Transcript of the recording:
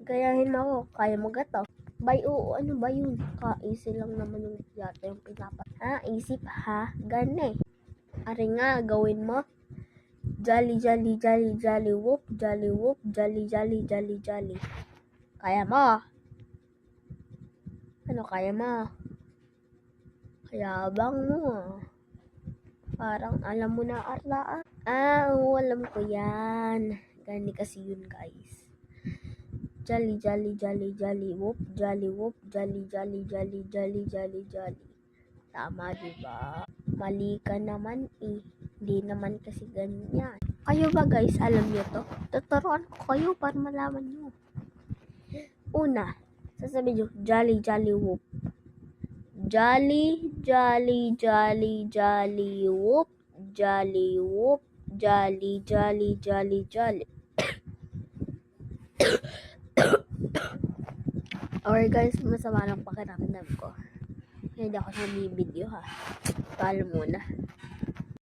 gayahin mo ako. Kaya mo gato. Bay, oo, ano ba yun? Ka-easy lang naman yung yata yung pinapat. Ha? Isip ha? Gane. Ari nga, gawin mo. Jolly, jolly, jolly, jolly, whoop, jolly, whoop, jolly, jolly, jolly, jolly. Kaya mo? Ano kaya mo? Kaya bang mo? Parang alam mo na Arla. Oo, alam ko yan. Gani kasi yun, guys. Jolly, jolly, jolly, jolly, whoop, jolly, jolly, jolly, jolly, jolly, jolly, jolly. Tama, diba? Mali ka naman eh. Hindi naman kasi ganyan. Kayo ba guys, alam nyo to? Tuturuan ko kayo para malaman nyo. Una, sasabihin nyo, jolly, jolly, whoop. Jolly, jolly, jolly, jolly, whoop, jolly, whoop, jolly, jolly, jolly, jolly. Okay guys, masama lang pakiramdam ko. Hindi ako nabibideo ha. Paalam muna.